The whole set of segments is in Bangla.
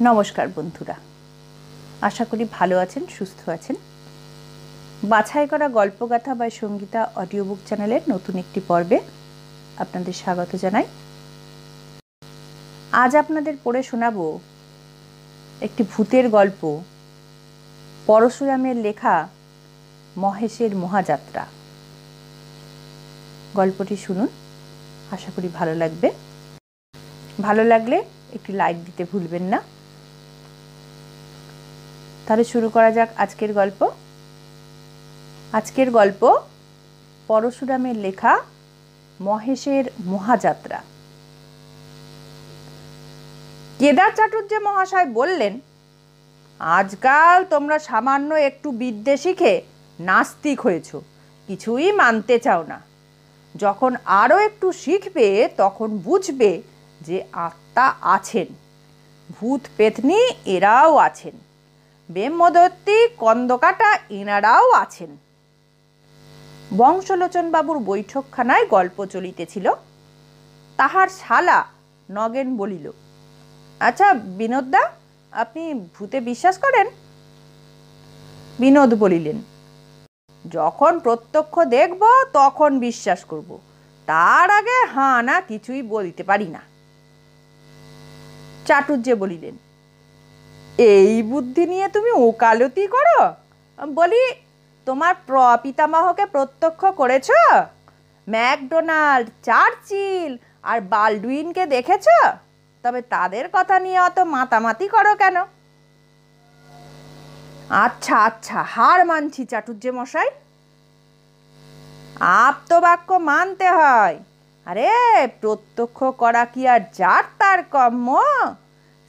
নমস্কার বন্ধুরা, আশা করি ভালো আছেন, সুস্থ আছেন। বাছাই করা গল্পগাথা বা সঙ্গীতা অডিও বুক চ্যানেলের নতুন একটি পর্বে আপনাদের স্বাগত জানাই। আজ আপনাদের পড়ে শোনাব একটি ভূতের গল্প, পরশুরামের লেখা মহেশের মহাযাত্রা। গল্পটি শুনুন, আশা করি ভালো লাগবে। ভালো লাগলে একটি লাইক দিতে ভুলবেন না। তাহলে শুরু করা যাক আজকের গল্প। আজকের গল্প পরশুরামের লেখা মহেশের মহাযাত্রা। কেদার চাটুর্য মহাশয় বললেন, আজকাল তোমরা সামান্য একটু বিদ্যে শিখে নাস্তিক হয়েছ, কিছুই মানতে চাও না। যখন আরও একটু শিখবে তখন বুঝবে যে আত্মা আছেন, ভূত পেতনি এরাও আছেন, ব্রহ্মদত্তি কন্দকাটা এনারাও আছেন। বংশলোচন বাবুর বৈঠকখানায় গল্প চলিতেছিল। তাহার শালা নগেন বলিল, আচ্ছা বিনোদদা, আপনি ভূতে বিশ্বাস করেন? বিনোদ বলিলেন, যখন প্রত্যক্ষ দেখব তখন বিশ্বাস করব, তার আগে হাঁ না কিছুই বলতে পারি না। চাটুর্যে বলিলেন, এই বুদ্ধি নিয়ে তুমি ওকালতি করো? বলি, তোমার পিতামহকে প্রত্যক্ষ করেছ? ম্যাকডোনাল্ড, চার্চিল আর বালডুইনকে দেখেছ? তবে তাদের কথা নিয়ে অত মাতামাতি করো কেন? আচ্ছা আচ্ছা, হার মানছি চাটুর্যে মশাই, আপ্তবাক্য মানতে হয়। আরে প্রত্যক্ষ করা কি আর যার তার কর্ম?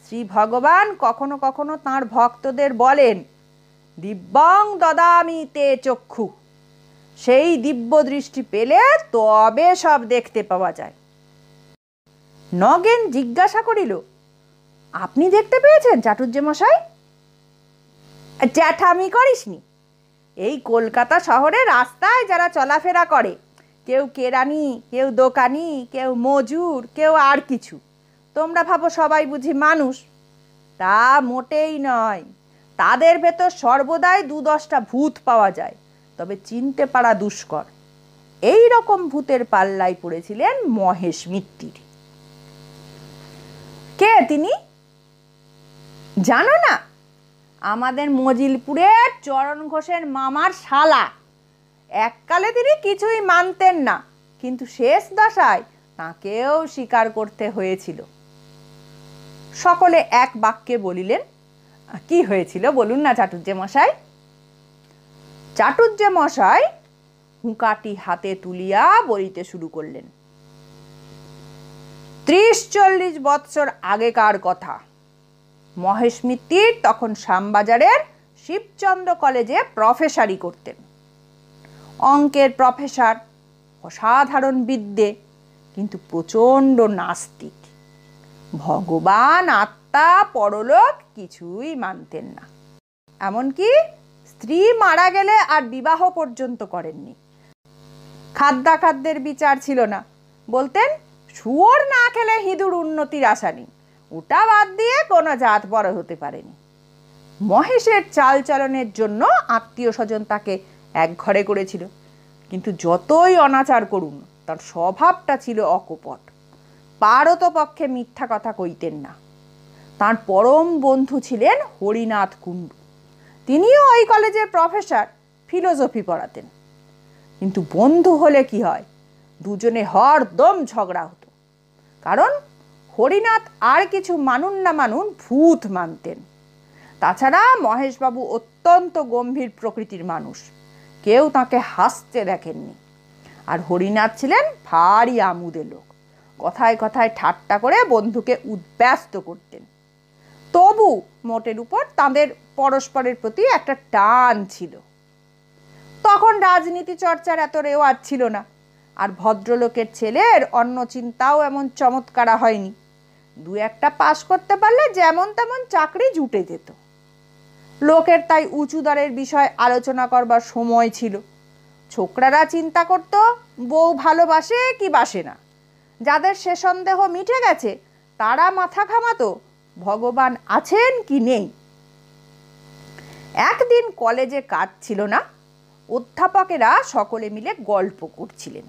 শ্রী ভগবান কখনো কখনো তাঁর ভক্তদের বলেন, দিব্যং দদামি তে চক্ষু। সেই দিব্য দৃষ্টি পেলে তবে সব দেখতে পাওয়া যায়। নগেন জিজ্ঞাসা করিল, আপনি দেখতে পেয়েছেন চাটুর্যে মশাই? জ্যাঠামি করিসনি। এই কলকাতা শহরে রাস্তায় যারা চলাফেরা করে, কেউ কেরানি, কেউ দোকানি, কেউ মজুর, কেউ আর কিছু, তোমরা ভাবো সবাই বুঝি মানুষ? তা মোটেই নয়। তাদের ভেতর সর্বদাই ২-১০টা ভূত পাওয়া যায়, তবে চিনতে পারা দুষ্কর। এই রকম ভূতের পাল্লায় পড়েছিলেন মহেশ মিত্তির। কে তিনি জানো না? আমাদের মজিলপুরের চরণ ঘোষের মামার শালা। এককালে তিনি কিছুই মানতেন না, কিন্তু শেষ দশায় তাঁকেও স্বীকার করতে হয়েছিল। সকলে এক বাক্যে বলিলেন, কি হয়েছিল বলুন না চাটুর্যে মশাই। চাটুর্যে মশাই হুঁকাটি হাতে তুলিয়া বলিতে শুরু করলেন, ৩০-৪০ বৎসর আগেকার কথা। মহেশ মিত্তির তখন শ্যামবাজারের শিবচন্দ্র কলেজে প্রফেসরি করতেন। অঙ্কের প্রফেসর, অসাধারণ বিদ্যে, কিন্তু প্রচণ্ড নাস্তিক। ভগবান, আত্মা, পরলোক কিছুই মানতেন না। এমনকি স্ত্রী মারা গেলে আর বিবাহ পর্যন্ত করেননি। খাদ্যাখাদ্যের বিচার ছিল না, বলতেন শুয়োর না খেলে হিঁদুর উন্নতির আশা নেই, ওটা বাদ দিয়ে কোনো জাত বড় হতে পারেনি। মহেশের চালচলনের জন্য আত্মীয় স্বজন তাকে এক ঘরে করেছিল, কিন্তু যতই অনাচার করুন তার স্বভাবটা ছিল অকপট। পারতপক্ষে মিথ্যা কথা কইতেন না। তার পরম বন্ধু ছিলেন হরিনাথ কুণ্ডু। তিনিও ওই কলেজের প্রফেসর, ফিলোসফি পড়াতেন। কিন্তু বন্ধু হলে কি হয়, দুজনে হরদম ঝগড়া হতো। কারণ হরিনাথ আর কিছু মানুন না মানুন ভূত মানতেন। তাছাড়া মহেশবাবু অত্যন্ত গম্ভীর প্রকৃতির মানুষ, কেউ তাকে হাসতে দেখেননি। আর হরিনাথ ছিলেন ভারী আমুদে লোক, কথায় কথায় ঠাট্টা করে বন্ধুকে উদ্ব্যস্ত করতেন। তবু মোটের উপর তাদের পরস্পরের প্রতি একটা টান ছিল। তখন রাজনীতি চর্চার এত রেওয়াজ ছিল না, আর ভদ্রলোকের ছেলের অন্য চিন্তাও এমন চমৎকারা হয়নি। ২-১টা পাশ করতে পারলে যেমন তেমন চাকরি জুটে যেত। লোকের তাই উঁচু দরের বিষয় আলোচনা করবার সময় ছিল। ছোকরারা চিন্তা করত বউ ভালোবাসে কি বাসে না। যাদের সে সন্দেহ মিটে গেছে তারা মাথা ঘামাতো ভগবান আছেন কি নেই। একদিন কলেজে কাজ ছিল না, অধ্যাপকেরা সকলে মিলে গল্প করছিলেন।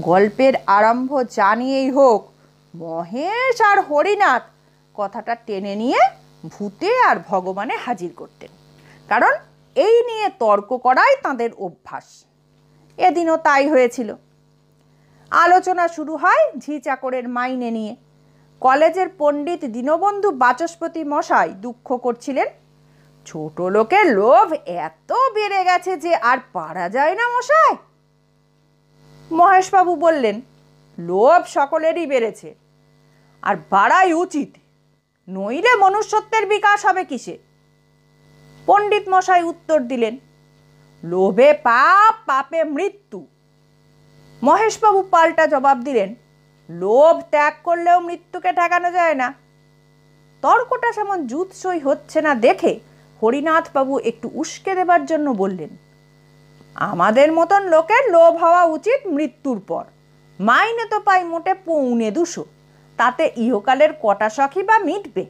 গল্পের আরম্ভ জানিয়েই হোক, মহেশ আর হরিনাথ কথাটা টেনে নিয়ে ভূতে আর ভগবানে হাজির করতেন, কারণ এই নিয়ে তর্ক করাই তাঁদের অভ্যাস। এদিনও তাই হয়েছিল। আলোচনা শুরু হয় ঝি চাকরের মাইনে নিয়ে। কলেজের পণ্ডিত দীনবন্ধু বাচস্পতি মশাই দুঃখ করছিলেন, ছোট লোকের লোভ এত বেড়ে গেছে যে আর পারা যায় না মশাই। মহেশবাবু বললেন, লোভ সকলেরই বেড়েছে, আর বাড়াই উচিত, নইলে মনুষ্যত্বের বিকাশ হবে কিসে? পণ্ডিত মশাই উত্তর দিলেন, লোভে পাপ, পাপে মৃত্যু। মহেশবাবু পাল্টা জবাব দিলেন, লোভ ত্যাগ করলেও মৃত্যুকে ঠেকানো যায় না। তর্কটা যেমন জুৎসই হচ্ছে না দেখে হরিনাথবাবু একটু উস্কে দেবার জন্য বললেন, আমাদের মতন লোকের লোভ হওয়া উচিত মৃত্যুর পর। মাইনে তো পাই মোটে 2.25, তাতে ইহকালের কটা শখই বা মিটবে?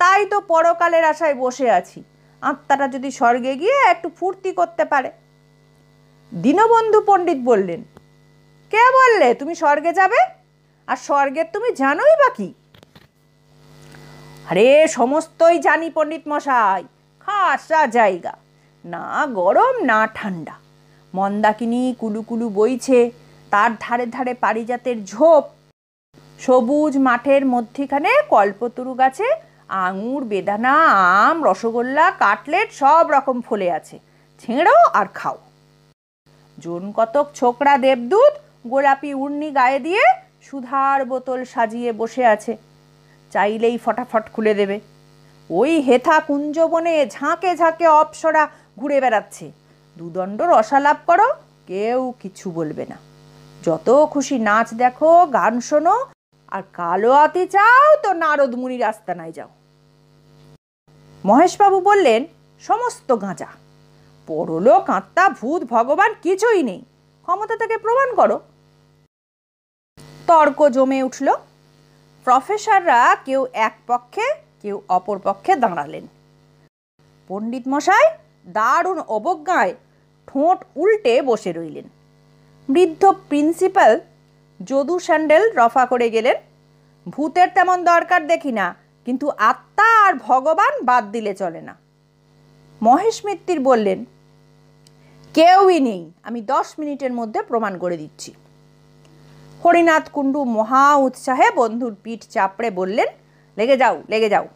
তাই তো পরকালের আশায় বসে আছি, আত্মাটা যদি স্বর্গে গিয়ে একটু ফুর্তি করতে পারে। দীনবন্ধু পণ্ডিত বললেন, কে বললে তুমি স্বর্গে যাবে? আর স্বর্গের তুমি জানোই বা কি? আরে সমস্তই জানি পণ্ডিত মশাই, খাসা জায়গা, না গরম না ঠান্ডা, মন্দাকিনী কুলুকুলু বইছে, তার ধারে ধারে পারিজাতের ঝোপ, সবুজ মাঠের মধ্যিখানে কল্পতরু গাছে আঙুর, বেদানা, আম, রসগোল্লা, কাটলেট সব রকম ফলে আছে, ছেঁড়ো আর খাও। জন কতক ছোকরা দেবদূত গোলাপি উড়নি গায়ে দিয়ে সুধার বোতল সাজিয়ে বসে আছে, চাইলেই ফটাফট খুলে দেবে। ওই হেথা কুঞ্জবনে ঝাঁকে ঝাঁকে অপ্সরা ঘুরে বেড়াচ্ছে, দুদণ্ড রসালাপ করো, কেউ কিছু বলবে না। যত খুশি নাচ দেখো, গান শোনো, আর কালো আতি চাও তো নারদ মুনির আস্তানায় যাও। মহেশবাবু বললেন, সমস্ত গাঁজা, পরলোক, আত্মা, ভূত, ভগবান কিছুই নেই, ক্ষমতা থেকে প্রমাণ করো। তর্ক জমে উঠল। প্রফেসররা কেউ এক পক্ষে কেউ অপর পক্ষে দাঁড়ালেন। পণ্ডিত মশাই দারুণ অবজ্ঞায় ঠোঁট উল্টে বসে রইলেন। বৃদ্ধ প্রিন্সিপাল যদু স্যান্ডেল রফা করে গেলেন, ভূতের তেমন দরকার দেখি না, কিন্তু আত্মা আর ভগবান বাদ দিলে চলে না। মহেশ মিত্তির বললেন, কেউই নেই, আমি 10 মিনিটের মধ্যে প্রমাণ করে দিচ্ছি। হরিনাথ কুণ্ডু মহা উৎসাহে বন্ধুর পিঠ চাপড়ে বললেন, লেগে যাও, লেগে যাও।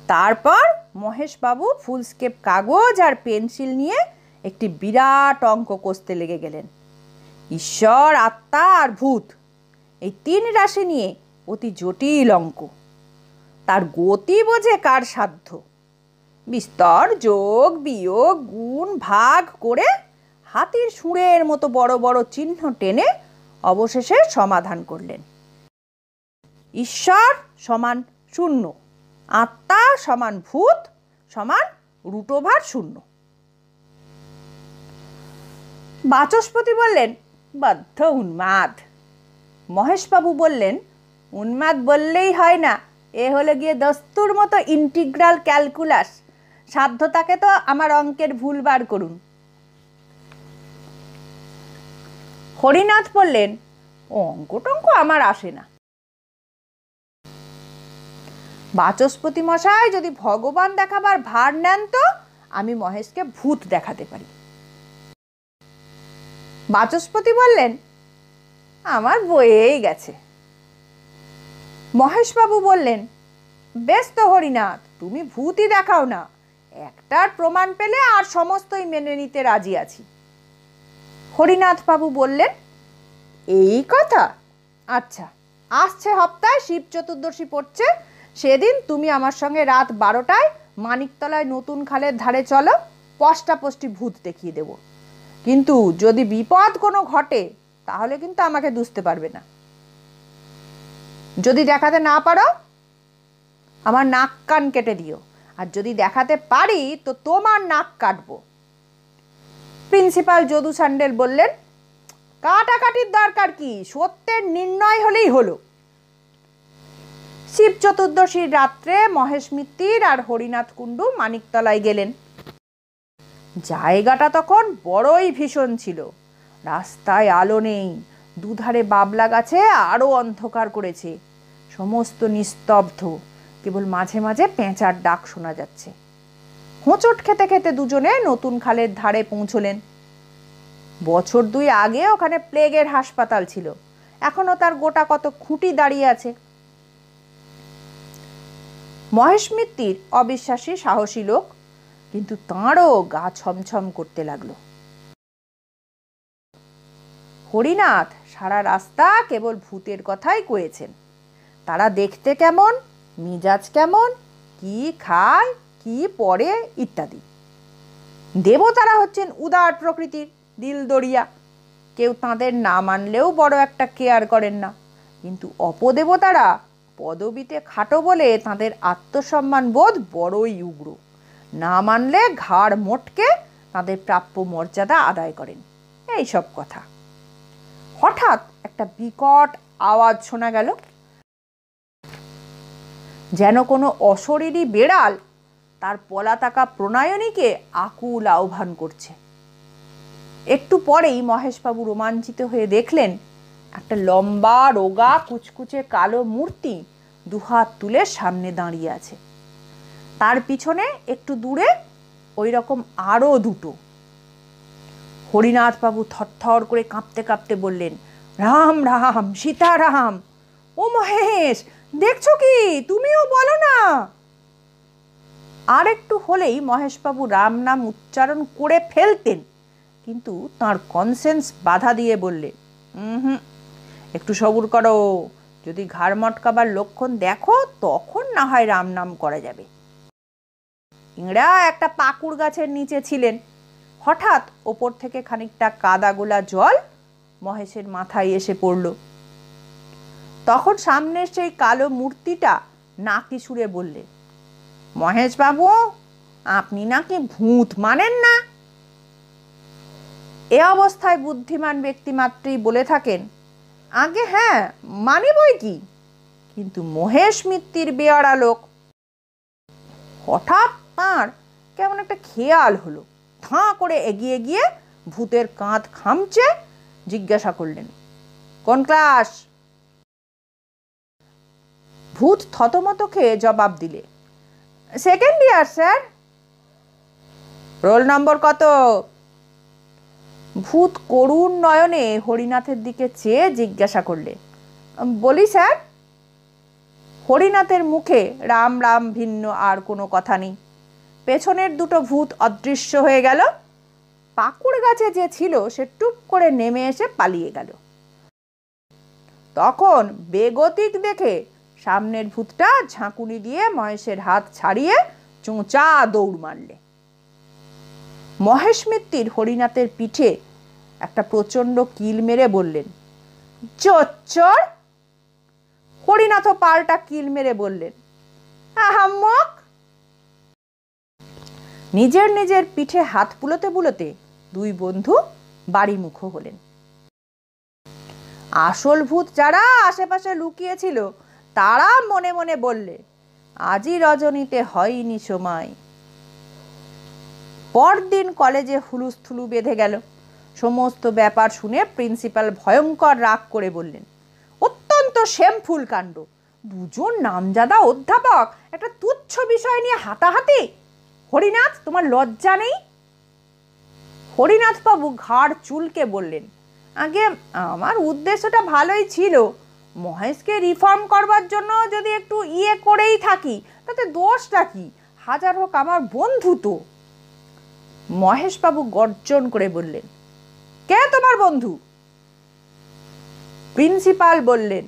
তারপর মহেশবাবু ফুলস্কেপ কাগজ আর পেন্সিল নিয়ে একটি বিরাট অঙ্ক কষতে লেগে গেলেন। ঈশ্বর, আত্মা আর ভূত, এই 3 রাশি নিয়ে অতি জটিল অঙ্ক। তার গতি বোঝে কার সাধ্য? বিস্তর যোগ বিয়োগ গুণ ভাগ করে হাতির সুঁড়ের মতো বড় বড় চিহ্ন টেনে অবশেষে সমাধান করলেন। ঈশ্বর সমান 0, আত্মা সমান ভূত সমান √0। বাচস্পতি বললেন, বদ্ধ উন্মাদ। মহেশবাবু বললেন, উন্মাদ বললেই হয় না, এ হলে গিয়ে দস্তুর মতো ইন্টিগ্রাল ক্যালকুলাস, সাধ্য তাকে তো আমার অঙ্কের ভুল বার করুন। হরিনাথ বললেন, অঙ্ক টঙ্ক আমার আসে না। বাচস্পতি মশাই যদি ভগবান দেখাবার ভার নেন তো আমি মহেশকে ভূত দেখাতে পারি। বাচস্পতি বললেন, আমার বয়েই গেছে। মহেশবাবু বললেন, বেশ তো হরিনাথ, তুমি ভূতই দেখাও না, একটার প্রমাণ পেলে আর সমস্তই মেনে নিতে রাজি আছি। হরিনাথ বাবু বললেন, এই কথা, আচ্ছা, আসছে সপ্তাহে শিব চতুর্দশী পড়ছে, সেদিন তুমি আমার সঙ্গে রাত 12টায় মানিকতলায় নতুন খালের ধারে চলো, পষ্টাপষ্টি ভূত দেখিয়ে দেব। কিন্তু যদি বিপদ কোনো ঘটে তাহলে কিন্তু আমাকে দুষতে পারবে না। যদি দেখাতে না পারো আমার নাক কান কেটে দিও, আর যদি দেখাতে পারি তো তোমার নাক কাটবো। প্রিন্সিপাল যদু স্যান্ডেল বললেন, কাটাকাটির দরকার কি, সত্যের নির্ণয় হলেই হলো। শিব চতুর্দশীর রাত্রে মহেশ মিত্তির আর হরিনাথ কুণ্ডু মানিকতলায় গেলেন। জায়গাটা তখন বড়ই ভীষণ ছিল। রাস্তায় আলো নেই, দুধারে বাবলা গাছে আরো অন্ধকার করেছে। সমস্ত নিস্তব্ধ, কেবল মাঝে মাঝে পেঁচার ডাক শোনা যাচ্ছে। হোঁচট খেতে খেতে দুজনে নতুন খালের ধারে পৌঁছলেন। বছর 2 আগে ওখানে প্লেগের হাসপাতাল ছিল, এখনো তার গোটা কত খুঁটি দাঁড়িয়ে আছে। মহেশ মিত্তির অবিশ্বাসী সাহসী লোক, কিন্তু তাঁরও গা ছমছম করতে লাগলো। হরিনাথ সারা রাস্তা কেবল ভূতের কথাই কয়েছেন। তারা দেখতে কেমন, মিজাজ কেমন, কি খায়, কি পরে ইত্যাদি। দেবতারা হচ্ছেন উদার প্রকৃতির, দিল দরিয়া, কেউ তাঁদের না মানলেও বড় একটা কেয়ার করেন না। কিন্তু অপদেবতারা পদবিতে খাটো বলে তাঁদের আত্মসম্মান বোধ বড়ই উগ্র। না মানলে ঘাড় মোটকে তাঁদের প্রাপ্য মর্যাদা আদায় করেন। এই সব কথা। হঠাৎ একটা বিকট আওয়াজ শোনা গেল, যেন কোনো অশরীরী বেড়াল তার পলাতাকা প্রণয়নীকে আকুল আহ্বান করছে। একটু পরেই মহেশবাবু রোমাঞ্চিত হয়ে দেখলেন একটা লম্বা রোগা কুচকুচে কালো মূর্তি দুহাত তুলে সামনে দাঁড়িয়ে আছে। তার পিছনে একটু দূরে ওই রকম আরো দুটো। হরিনাথ বাবু থরথর করে কাঁপতে কাঁপতে বললেন, রাম রাম, সীতারাম। ও মহেশ, দেখছো কি? তুমিও বলো না। আর একটু হলেই মহেশবাবু রাম নাম উচ্চারণ করে ফেলতেন, কিন্তু তার কনসেন্স বাধা দিয়ে বললে, একটু সবুর করো, যদি ঘাড় মটকাবার লক্ষণ দেখো তখন না হয় রাম নাম করা যাবে। ইংরা একটা পাকুড় গাছের নিচে ছিলেন। হঠাৎ ওপর থেকে খানিকটা কাদা গোলা জল মহেশের মাথায় এসে পড়ল। তখন সামনের সেই কালো মূর্তিটা নাকি সুরে বললে, মহেশ বাবু, আপনি নাকি ভূত মানেন না? এ অবস্থায় বুদ্ধিমান ব্যক্তি মাত্রই বলে থাকেন, আগে হ্যাঁ মানি বই কি। কিন্তু মহেশ মিত্তির বেয়ারা লোক। হঠাৎ তাঁর কেমন একটা খেয়াল হলো। ধাঁ করে এগিয়ে গিয়ে ভূতের কাঁধ খামচে জিজ্ঞাসা করলেন, কোন ক্লাস? ভূত থতমত খেয়ে জবাব দিলে, 2nd ইয়ার স্যার। রোল নম্বর কত? ভূত করুণ নয়নে হরিনাথের দিকে চেয়ে জিজ্ঞাসা করলে, বলি স্যার। হরিনাথের মুখে রাম রাম ভিন্ন আর কোনো কথা নেই। পেছনের দুটো ভূত অদৃশ্য হয়ে গেল। পাকুড় গাছে যে ছিল সে টুপ করে নেমে এসে পালিয়ে গেল। তখন বেগতিক দেখে সামনের ভূতটা ঝাঁকুনি দিয়ে মহেশের হাত ছাড়িয়ে চোঁচা দৌড় মারলে। মহেশ মিত্তির হরিনাথের পিঠে একটা প্রচন্ড কিল মেরে বললেন, চোচ্চর। হরিনাথও পাল্টা কিল মেরে বললেন, আহাম্মক। নিজের নিজের পিঠে হাত বুলোতে বুলোতে দুই বন্ধু বাড়িমুখ হলেন। আসল ভূত যারা আশেপাশে লুকিয়েছিল তারা মনে মনে বললে, আজই রজনীতে হয়নি সময়। পরদিন কলেজে হুলুস্থুলু বেঁধে গেল। সমস্ত ব্যাপার শুনে প্রিন্সিপাল ভয়ঙ্কর রাগ করে বললেন, অত্যন্ত শেমফুল কাণ্ড। দুজন নামজাদা অধ্যাপক একটা তুচ্ছ বিষয় নিয়ে হাতাহাতি। হরিনাথ, তোমার লজ্জা নেই? হরিনাথ বাবু ঘাড় চুলকে বললেন, আগে আমার উদ্দেশ্যটা ভালোই ছিল। মহেশকে রিফর্ম করবার জন্য যদি একটু করেই থাকি তাতে দোষটা কি? হাজার হোক আমার বন্ধু তো। মহেশবাবু গর্জন করে বললেন, কে তোমার বন্ধু? প্রিন্সিপাল বললেন,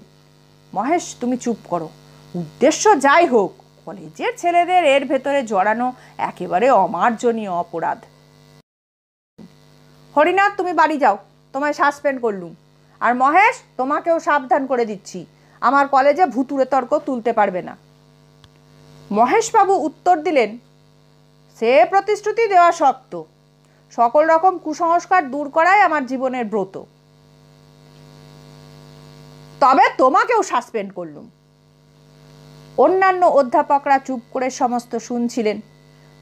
মহেশ তুমি চুপ করো। উদ্দেশ্য যাই হোক, কলেজের ছেলেদের এর ভেতরে জড়ানো একেবারে অমার্জনীয় অপরাধ। হরিনাথ, তুমি বাড়ি যাও, তোমায় সাসপেন্ড করলুম। আর মহেশ, তোমাকেও সাবধান করে দিচ্ছি, আমার কলেজে ভুতুড়ে তর্ক তুলতে পারবে না। মহেশবাবু উত্তর দিলেন, সে প্রতিশ্রুতি দেওয়া শক্ত। সকল রকম কুসংস্কার দূর করাই আমার জীবনের ব্রত। তবে তোমাকেও সাসপেন্ড করলুম। অন্যান্য অধ্যাপকরা চুপ করে সমস্ত শুনছিলেন।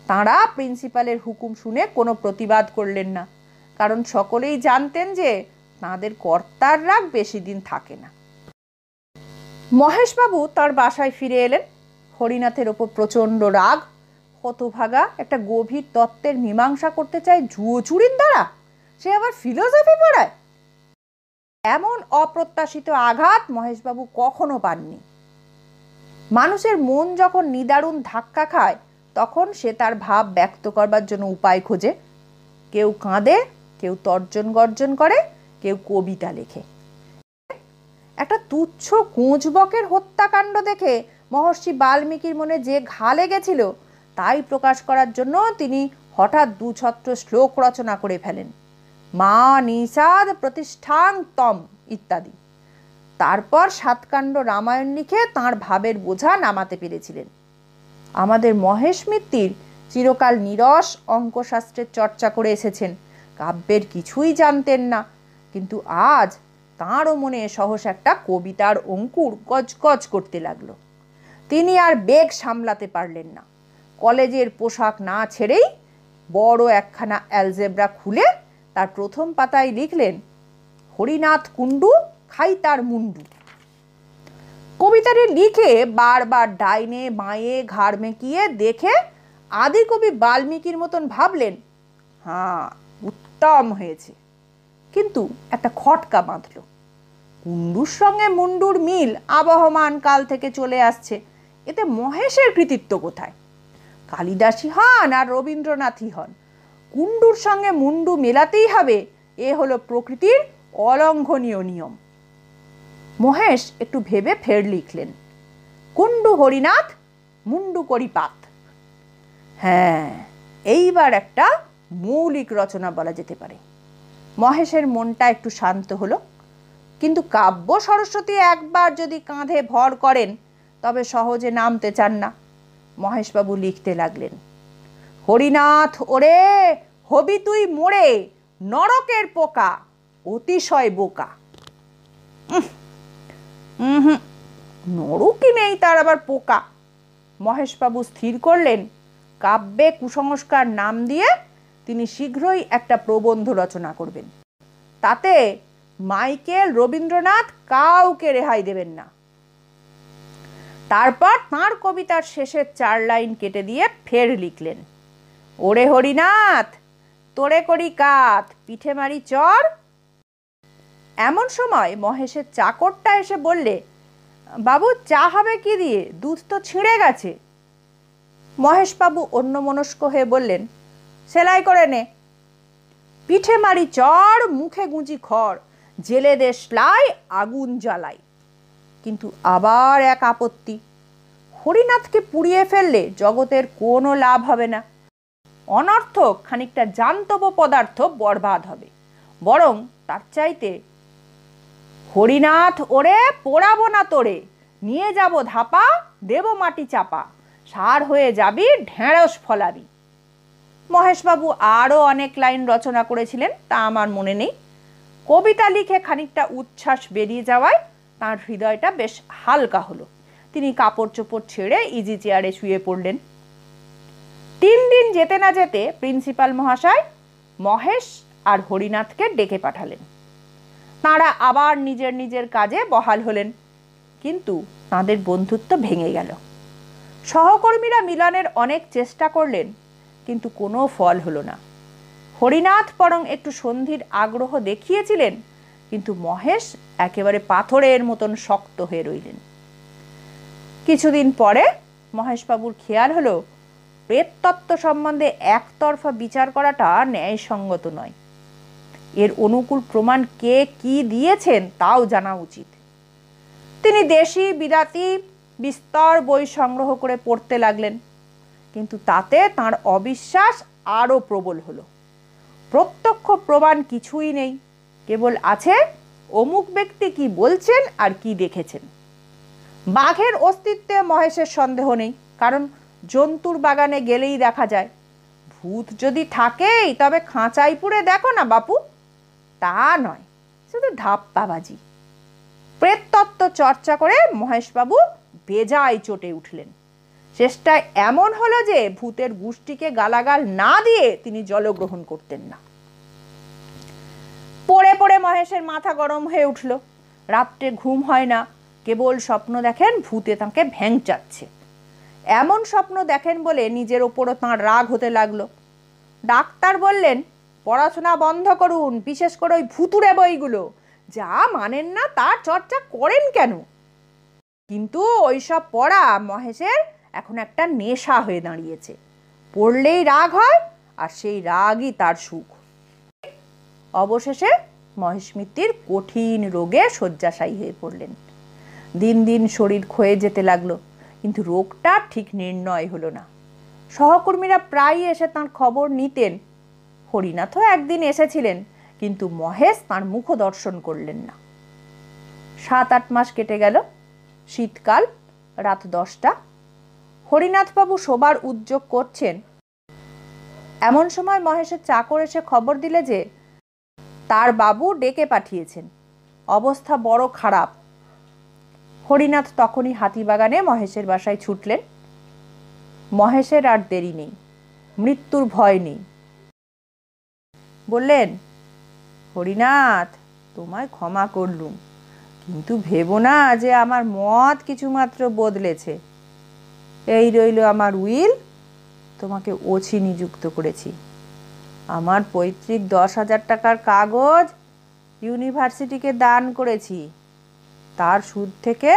তাঁরা প্রিন্সিপালের হুকুম শুনে কোনো প্রতিবাদ করলেন না, কারণ সকলেই জানতেন যে তাঁদের কর্তার রাগ বেশি দিন থাকে না। মহেশবাবু তার বাসায় ফিরে এলেন। হরিনাথের ওপর প্রচণ্ড রাগ। হতভাগা একটা গভীর তত্ত্বের মীমাংসা করতে চায় জুয়োচুরির দ্বারা, সে আবার ফিলোসফি পড়ায়। এমন অপ্রত্যাশিত আঘাত মহেশবাবু কখনো পাননি। মানুষের মন যখন নিদারুণ ধাক্কা খায় তখন সে তার ভাব ব্যক্ত করবার জন্য উপায় খোঁজে। কেউ কাঁদে, কেউ তর্জন গর্জন করে, কেউ কবিতা লেখে। একটা তুচ্ছ কুঁজবকের হত্যাকাণ্ড দেখে মহর্ষি বাল্মীকির মনে যে ঘা লেগেছিল তাই প্রকাশ করার জন্য তিনি হঠাৎ দুছত্র শ্লোক রচনা করে ফেলেন, মা নিষাদ প্রতিষ্ঠাং তম ইত্যাদি। তারপর সাতকাণ্ড রামায়ণ লিখে তাঁর ভাবের বোঝা নামাতে পেরেছিলেন। আমাদের মহেশ মিত্তির চিরকাল নিরস অঙ্কশাস্ত্রের চর্চা করে এসেছেন, কাব্যের কিছুই জানতেন না, কিন্তু আজ তাঁরও মনে সহসা একটা কবিতার অঙ্কুর গজগজ করতে লাগলো। তিনি আর বেগ সামলাতে পারলেন না। কলেজের পোশাক না ছেড়েই বড় একখানা অ্যালজেব্রা খুলে তার প্রথম পাতায় লিখলেন, হরিনাথ কুণ্ডু খাই তার মুন্ডু। কবিতাটি লিখে বারবার ডাইনে বাঁয়ে ঘাড় মেকিয়ে দেখে আদিকবি বাল্মীকির মতন ভাবলেন, হ্যাঁ উত্তম হয়েছে। কিন্তু একটা খটকা বাঁধল। কুণ্ডুর সঙ্গে মুন্ডুর মিল আবহমান কাল থেকে চলে আসছে, এতে মহেশের কৃতিত্ব কোথায়? কালিদাসী হন আর রবীন্দ্রনাথই হন, কুণ্ডুর সঙ্গে মুন্ডু মেলাতেই হবে, এ হলো প্রকৃতির অলঙ্ঘনীয় নিয়ম। মহেশ একটু ভেবে ফের লিখলেন, কুণ্ডু হরিনাথ মুন্ডু করিপাত। হ্যাঁ, এইবার একটা মৌলিক রচনা বলা যেতে পারে। মহেশের মনটা একটু শান্ত হলো। কিন্তু কাব্য সরস্বতী একবার যদি কাঁধে ভর করেন তবে সহজে নামতে চান না। মহেশবাবু লিখতে লাগলেন, হরিনাথ ওরে হবি তুই মোড়ে নরকের পোকা অতিশয় বোকা। নরকই নেই তার আবার পোকা। মহেশবাবু স্থির করলেন, কাব্যে কুসংস্কার নাম দিয়ে তিনি শীঘ্রই একটা প্রবন্ধ রচনা করবেন। তাতে মাইকেল রবীন্দ্রনাথ কাউকে রেহাই দেবেন না। তারপর তাঁর কবিতার শেষের 4 লাইন কেটে দিয়ে ফের লিখলেন, ওরে হরিনাথ তোরে করি কাত পিঠে মারি চর। এমন সময় মহেশের চাকরটা এসে বললে, বাবু চা হবে কি দিয়ে, দুধ তো ছিঁড়ে গেছে। মহেশবাবু অন্যমনস্ক হয়ে বললেন, সেলাই করে নে। পিঠে মারি চর মুখে গুঁজি খড় জেলে দে সেলাই আগুন জ্বালাই। কিন্তু আবার এক আপত্তি, হরিনাথকে পুড়িয়ে ফেললে জগতের কোনো লাভ হবে না, অনর্থক খানিকটা জান্তব পদার্থ বরবাদ হবে, বরং তার চাইতে হরিনাথ ওরে পোড়াবো না তোরে, নিয়ে যাব ধাপা দেব মাটি চাপা, সার হয়ে যাবি ঢেঁড়স ফলাবি। মহেশবাবু আরও অনেক লাইন রচনা করেছিলেন, তা আমার মনে নেই। কবিতা লিখে খানিকটা উচ্ছ্বাস বেরিয়ে যাওয়ায় তাঁর হৃদয়টা বেশ হালকা হলো। তিনি কাপড় চোপড় ছেড়ে ইজি চেয়ারে শুয়ে পড়লেন। 3 দিন যেতে না যেতে প্রিন্সিপাল মহাশয় মহেশ আর হরিনাথকে ডেকে পাঠালেন। তাঁরা আবার নিজের নিজের কাজে বহাল হলেন, কিন্তু তাঁদের বন্ধুত্ব ভেঙে গেল। সহকর্মীরা মিলনের অনেক চেষ্টা করলেন, কিন্তু কোনো ফল হলো না। হরিনাথ বরং একটু সন্ধির আগ্রহ দেখিয়েছিলেন, কিন্তু মহেশ একেবারে পাথরের মতন শক্ত হয়ে রইলেন। কিছুদিন পরে মহেশবাবুর খেয়াল হলো, প্রেততত্ত্ব সম্বন্ধে একতরফা বিচার করাটা ন্যায়সঙ্গত নয়। এর অনুকূল প্রমাণ কে কি দিয়েছেন তাও জানা উচিত। তিনি দেশি বিরাতি বিস্তর বই সংগ্রহ করে পড়তে লাগলেন, কিন্তু তাতে তাঁর অবিশ্বাস আরও প্রবল হলো। প্রত্যক্ষ প্রমাণ কিছুই নেই, কেবল আছে অমুক ব্যক্তি কি বলছেন আর কি দেখেছেন। বাঘের অস্তিত্বে মহেশের সন্দেহ নেই, কারণ জন্তুর বাগানে গেলেই দেখা যায়। ভূত যদি থাকেই তবে খাঁচাই পুড়ে দেখো না বাপু, তা নয়, শুধু ধাপ্পাবাজি। প্রেততত্ত্ব চর্চা করে মহেশবাবু বেজায় চটে উঠলেন। চেষ্টায় এমন হলো যে ভূতের গোষ্ঠীকে গালাগাল না দিয়ে তিনি জলগ্রহণ করতেন না। পড়ে পড়ে মহেশের মাথা গরম হয়ে উঠল। রাত্রে ঘুম হয় না, কেবল স্বপ্ন দেখেন ভূতে তাঁকে ভ্যাংচাচ্ছে। এমন স্বপ্ন দেখেন বলে নিজের ওপরও তাঁর রাগ হতে লাগলো। ডাক্তার বললেন, পড়াশোনা বন্ধ করুন, বিশেষ করে ওই ভুতুড়ে বইগুলো, যা মানেন না তার চর্চা করেন কেন? কিন্তু ওইসব পড়া মহেশের এখন একটা নেশা হয়ে দাঁড়িয়েছে। পড়লেই রাগ হয়, আর সেই রাগই তার সুখ। অবশেষে মহেশ মিত্তির কঠিন রোগে শয্যাশায়ী হয়ে পড়লেন। দিন দিন শরীর ক্ষয়ে যেতে লাগলো, কিন্তু রোগটা ঠিক নির্ণয় হলো না। সহকর্মীরা প্রায়ই এসে তাঁর খবর নিতেন। হরিনাথও একদিন এসেছিলেন, কিন্তু মহেশ তাঁর মুখ দর্শন করলেন না। 7-8 মাস কেটে গেল। শীতকাল, রাত 10টা। হরিনাথবাবু শোবার উদ্যোগ করছেন। এমন সময় মহেশের চাকর এসে খবর দিলে যে তার বাবু ডেকে পাঠিয়েছেন, অবস্থা বড় খারাপ। হরিনাথ তখনই হাতিবাগানে মহেশের বাসায় ছুটলেন। মহেশের আর দেরি নেই, মৃত্যুর ভয় নেই। বললেন, হরিনাথ, তোমায় ক্ষমা করলুম, কিন্তু ভেবো না যে আমার মত কিছুমাত্র বদলেছে। এই রইল আমার উইল, তোমাকে ওছি নিযুক্ত করেছি। আমার পৈতৃক 10,000 টাকার কাগজ ইউনিভার্সিটিকে দান করেছি। তার সুদ থেকে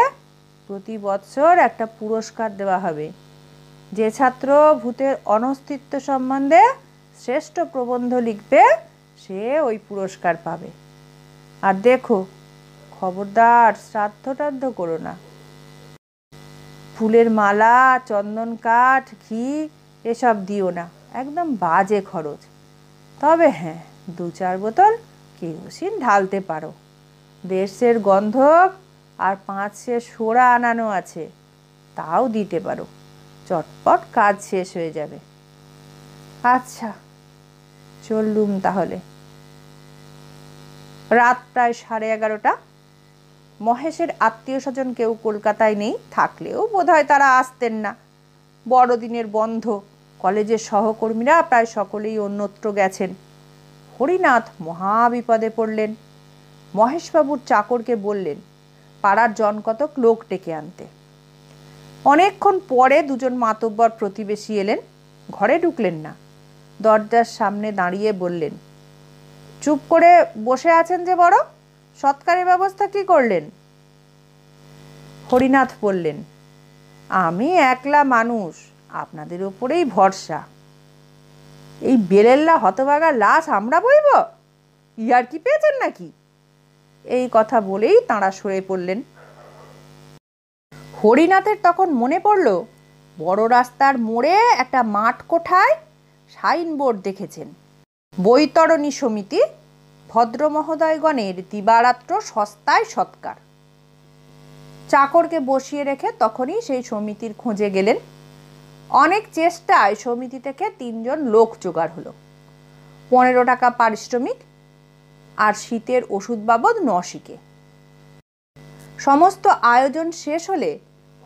প্রতি বৎসর একটা পুরস্কার দেওয়া হবে। যে ছাত্র ভূতের অনস্তিত্ব সম্বন্ধে শ্রেষ্ঠ প্রবন্ধ লিখবে, সে ওই পুরস্কার পাবে। আর দেখো, খবরদার শ্রাদ্ধ করো না। ফুলের মালা, চন্দন কাঠ, ঘি এসব দিও না, একদম বাজে খরচ। তবে হ্যাঁ, 2-4 বোতল কেরোসিন ঢালতে পারো। দেশের গন্ধক আর 5 সোড়া আনানো আছে, তাও দিতে পারো। চটপট কাজ শেষ হয়ে যাবে। আচ্ছা, চললুম তাহলে। রাত প্রায় 11:30। মহেশের আত্মীয় স্বজন কেউ কলকাতায় নেই, থাকলেও বোধহয় তারা আসতেন না। বড়দিনের বন্ধ, কলেজের সহকর্মীরা প্রায় সকলেই অন্যত্র গেছেন। হরিনাথ মহা বিপদে পড়লেন। মহেশবাবুর চাকরকে বললেন পাড়ার জনকতক লোক ডেকে আনতে। অনেকক্ষণ পরে 2জন মাতব্বর প্রতিবেশী এলেন। ঘরে ঢুকলেন না, দরজার সামনে দাঁড়িয়ে বললেন, চুপ করে বসে আছেন যে বড়, সৎকারের ব্যবস্থা কি করলেন? হরিনাথ বললেন, আমি একলা মানুষ, আপনাদের ওপরেই ভরসা। এই বেলেল্লা হতভাগা লাশ আমরা বইব? ইয়ার কি পেয়েছেন নাকি? এই কথা বলেই তাঁরা সরে পড়লেন। হরিনাথের তখন মনে পড়ল, বড় রাস্তার মোড়ে একটা মাঠ কোঠায় সাইনবোর্ড দেখেছেন, বৈতরণী সমিতি, ভদ্রমহোদয়গণের দিবারাত্র সস্তায় সৎকার। চাকরকে বসিয়ে রেখে তখনই সেই সমিতির খোঁজে গেলেন। অনেক চেষ্টায় সমিতি থেকে 3 জন লোক জোগাড় হলো। 15 টাকা পারিশ্রমিক, আর শীতের ওষুধ বাবদ 9 শিকে। সমস্ত আয়োজন শেষ হলে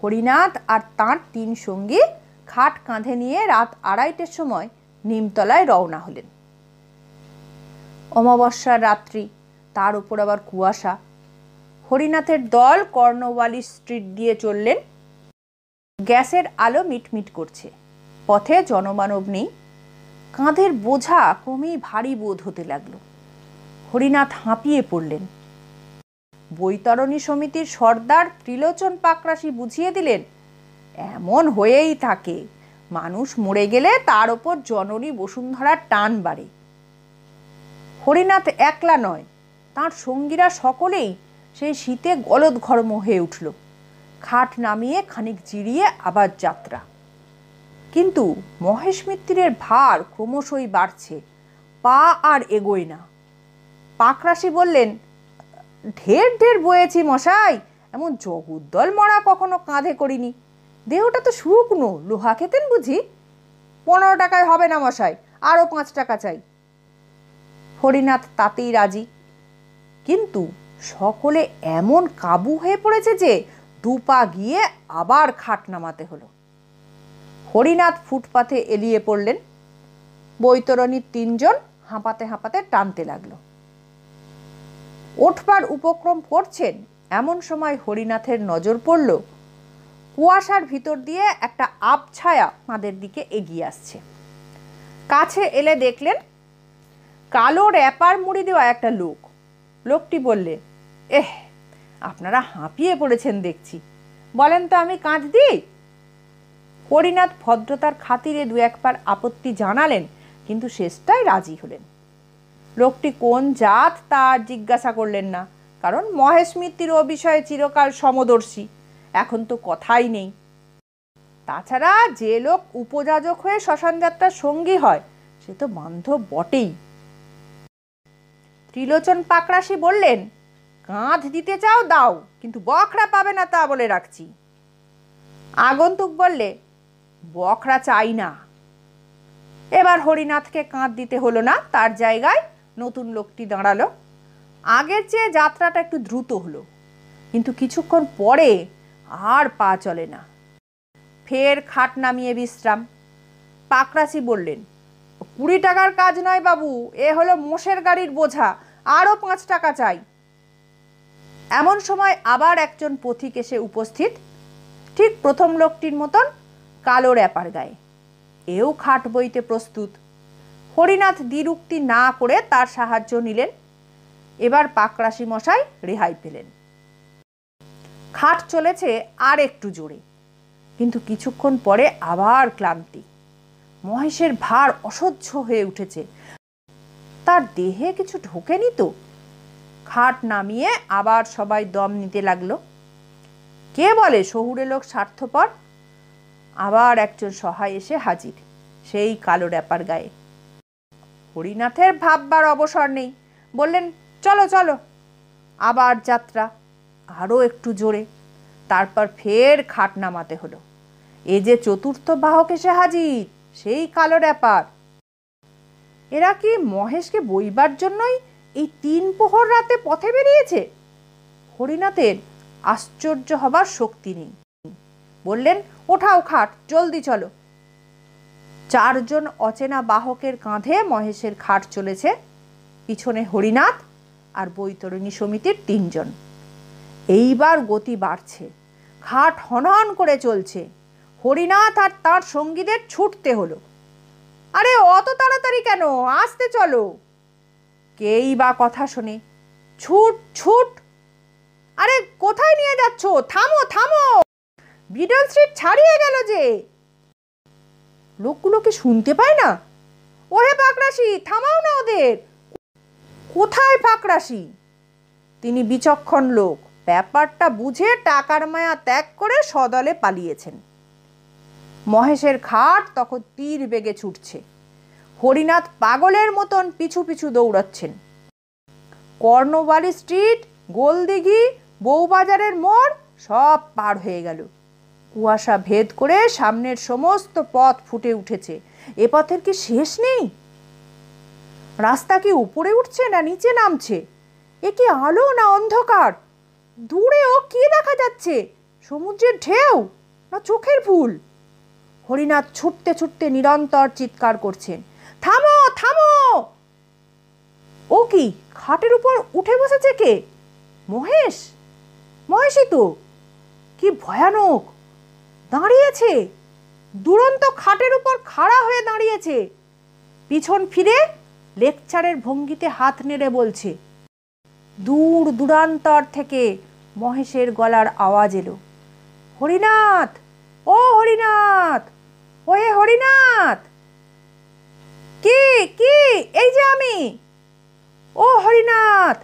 হরিনাথ আর তাঁর 3 সঙ্গী খাট কাঁধে নিয়ে রাত 2:30টার সময় নিমতলায় রওনা হলেন। অমাবস্যার রাত্রি, তার উপর আবার কুয়াশা। হরিনাথের দল কর্নওয়ালিস স্ট্রিট দিয়ে চললেন। গ্যাসের আলো মিটমিট করছে, পথে জনমানব নেই। কাঁধের বোঝা ক্রমেই ভারী বোধ হতে লাগলো। হরিনাথ হাঁপিয়ে পড়লেন। বৈতরণী সমিতির সর্দার ত্রিলোচন পাকরাশি বুঝিয়ে দিলেন, এমন হয়েই থাকে, মানুষ মরে গেলে তার ওপর জননী বসুন্ধরার টান বাড়ে। হরিনাথ একলা নয়, তার সঙ্গীরা সকলেই সেই শীতে গলদঘর্ম হয়ে উঠল। খাট নামিয়ে খানিক জিরিয়ে আবার যাত্রা। কিন্তু মহেশ মিত্তিরের ভার ক্রমশই বাড়ছে, পা আর এগোয় না। পাকরাশি বললেন, ঢের ঢের বয়েছি মশাই, এমন জগদ্দল মরা কখনো কাঁধে করিনি। দেহটা তো শুকনো, লোহা খেতেন বুঝি? 15 টাকায় হবে না মশাই, আরো 5 টাকা চাই। হরিনাথ তাতেই রাজি, কিন্তু সকলে এমন কাবু হয়ে পড়েছে যে দুপা গিয়ে আবার খাট নামাতে হলো। হরিনাথ ফুটপাথে এলিয়ে পড়লেন। বৈতরণীর 3 জন হাঁপাতে হাঁপাতে টানতে লাগলো। ওঠবার উপক্রম করছেন, এমন সময় হরিনাথের নজর পড়ল কুয়াশার ভিতর দিয়ে একটা আবছায়া তাদের দিকে এগিয়ে আসছে। কাছে এলে দেখলেন কালো র্যাপার মুড়ি দেওয়া একটা লোক। লোকটি বললে, আপনারা হাঁপিয়ে পড়েছেন দেখছি, বলেন তো আমি কাঁচ দিই। হরিনাথ ভদ্রতার খাতিরে 2-1 আপত্তি জানালেন, কিন্তু শেষটায় রাজি হলেন। লোকটি কোন জাত তা জিজ্ঞাসা করলেন না, কারণ মহেশ মিত্তির ও বিষয়ে চিরকাল সমদর্শী, এখন তো কথাই নেই। তাছাড়া যে লোক উপযাজক হয়ে শ্মশান যাত্রার সঙ্গী হয় সে তো বান্ধব বটেই। ত্রিলোচন পাকরাশি বললেন, কাঁধ দিতে চাও দাও, কিন্তু বখরা পাবে না তা বলে রাখছি। আগন্তুক বললে, বখরা চাই না। এবার হরিনাথকে কাঁধ দিতে হলো না, তার জায়গায় নতুন লোকটি দাঁড়ালো। আগের চেয়ে যাত্রাটা একটু দ্রুত হলো, কিন্তু কিছুক্ষণ পরে আর পা চলে না। ফের খাট নামিয়ে বিশ্রাম। পাকরাশি বললেন, 20 টাকার কাজ নয় বাবু, এ হলো মোষের গাড়ির বোঝা, আরো 5 টাকা চাই। এমন সময় আবার একজন পথিক এসে উপস্থিত, ঠিক প্রথম লোকটির মতন কালো র্যাপার গায়ে। এও খাট বইতে প্রস্তুত। হরিনাথ দ্বিরুক্তি না করে তার সাহায্য নিলেন। এবার পাকরাশি মশাই রেহাই পেলেন। খাট চলেছে আর একটু জোরে, কিন্তু কিছুক্ষণ পরে আবার ক্লান্তি। মহেশের ভার অসহ্য হয়ে উঠেছে, তার দেহে কিছু ঢোকেনি তো। খাট নামিয়ে আবার সবাই দম নিতে লাগলো। কে বলে শহুরে লোক স্বার্থপর? আবার একজন সহায় এসে হাজির, সেই কালো র্যাপার গায়ে। হরিনাথের ভাববার অবসর নেই, বললেন, চলো চলো। আবার যাত্রা, আরো একটু জোরে। তারপর ফের খাট নামাতে হলো। এ যে চতুর্থ বাহক এসে হাজির, সেই কালো র্যাপার। এরা কি মহেশকে বইবার জন্যই এই 3 প্রহর রাতে পথে বেরিয়েছে? হরিনাথের আশ্চর্য হবার শক্তি নেই। বললেন, ওঠাও খাট, জলদি চলো। 4 জন অচেনা বাহকের কাঁধে মহেশের খাট চলেছে, পিছনে হরিনাথ আর বৈতরণী সমিতির 3 জন। এইবার গতি বাড়ছে, খাট হনহন করে চলছে। হরিনাথ আর তার সঙ্গীদের ছুটতে হলো। আরে অত তাড়াতাড়ি কেন, আসতে চলো। কেই বা কথা শোনে, ছুট ছুট। আরে কোথায় নিয়ে যাচ্ছ, থামো থামো, বিডল স্ট্রিট ছাড়িয়ে গেল যে। লোকগুলো কি শুনতে পায় না? ওহে পাকরাশি, থামাও না ওদের। কোথায় পাকরাশি? তিনি বিচক্ষণ লোক, ব্যাপারটা বুঝে টাকার মায়া ত্যাগ করে সদলে পালিয়েছেন। মহেশের খাট তখন তীর বেগে ছুটছে। হরিনাথ পাগলের মতন পিছু পিছু দৌড়াচ্ছেন। কর্ণবালি স্ট্রিট, গোলদিঘি, বউবাজারের মোড় সব পার হয়ে গেল। কুয়াশা ভেদ করে সামনের সমস্ত পথ ফুটে উঠেছে। এ পথের কি শেষ নেই? রাস্তা কি উপরে উঠছে না নিচে নামছে? এ কি আলো না অন্ধকার? দূরেও কি দেখা যাচ্ছে? সমুদ্রের ঢেউ না চোখের ভুল? হরিনাথ ছুটতে ছুটতে নিরন্তর চিৎকার করছেন, থামো থামো। ও কি, খাটের উপর উঠে বসেছে কে? মহেশ? মহেশই তো। কি ভয়ানক! দাঁড়িয়েছে, দুরন্ত খাটের উপর খাড়া হয়ে দাঁড়িয়েছে। পিছন ফিরে লেকচারের ভঙ্গিতে হাত নেড়ে বলছে। দূর দূরান্তর থেকে মহেশের গলার আওয়াজ এলো, হরিনাথ, ও হরিনাথ, ওহে হরিনাথ। কি কি? এই যে আমি। ও হরিনাথ,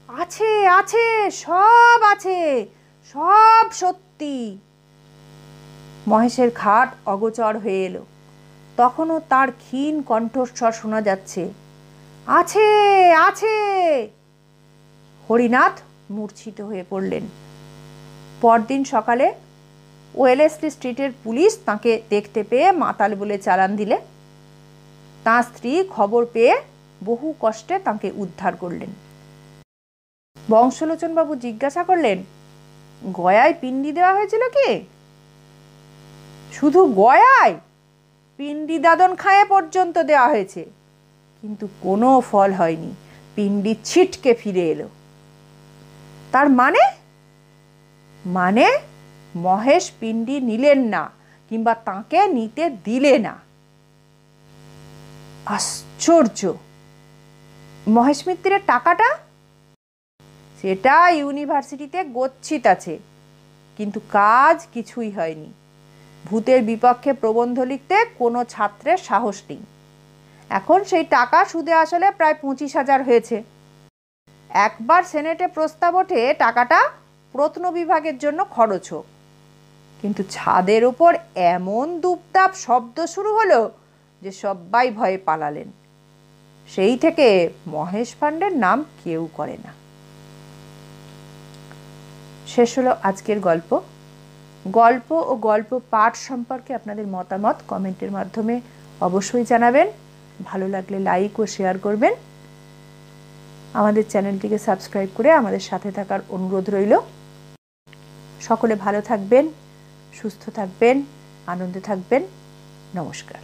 আছে আছে, সব আছে, সব সত্যি। মহেশের খাট অগোচর হয়ে এলো। তখনও তার ক্ষীণ কণ্ঠস্বর শোনা যাচ্ছে, আছে আছে। হরিনাথ মূর্ছিত হয়ে পড়লেন। পরদিন সকালে ওয়েলেসলি স্ট্রিটের পুলিশ তাকে দেখতে পেয়ে মাতাল বলে চালান দিলে। তাঁর স্ত্রী খবর পেয়ে বহু কষ্টে তাকে উদ্ধার করলেন। বংশলোচনবাবু জিজ্ঞাসা করলেন, গয়ায় পিণ্ডি দেওয়া হয়েছিল কি? শুধু গয়ায়, পিণ্ডি দাদন খাঁয়ে পর্যন্ত দেওয়া হয়েছে, কিন্তু কোনো ফল হয়নি। পিণ্ডি ছিটকে ফিরে এলো। তার মানে মহেশ পিণ্ডি নিলেন না, কিংবা তাকে নিতে দিলে না। আশ্চর্য! মহেশ মিত্রের টাকাটা? সেটা ইউনিভার্সিটিতে গচ্ছিত আছে, কিন্তু কাজ কিছুই হয়নি। ভূতের বিপক্ষে প্রবন্ধ লিখতে কোনো ছাত্রের সাহস নেই। এখন সেই টাকা সুদে আসলে প্রায় 25,000 হয়েছে। একবার সেনেটে প্রস্তাব ওঠে টাকাটা প্রত্ন বিভাগের জন্য খরচ হোক, কিন্তু ছাদের ওপর এমন দুপদাপ শব্দ শুরু হলো যে সবাই ভয়ে পালালেন। সেই থেকে মহেশ ফান্ডের নাম কেউ করে না। শেষ হলো আজকের গল্প। গল্প ও গল্প পাঠ সম্পর্কে আপনাদের মতামত কমেন্টের মাধ্যমে অবশ্যই জানাবেন। ভালো লাগলে লাইক ও শেয়ার করবেন। আমাদের চ্যানেলটিকে সাবস্ক্রাইব করে আমাদের সাথে থাকার অনুরোধ রইল। সকলে ভালো থাকবেন, সুস্থ থাকবেন, আনন্দে থাকবেন। নমস্কার।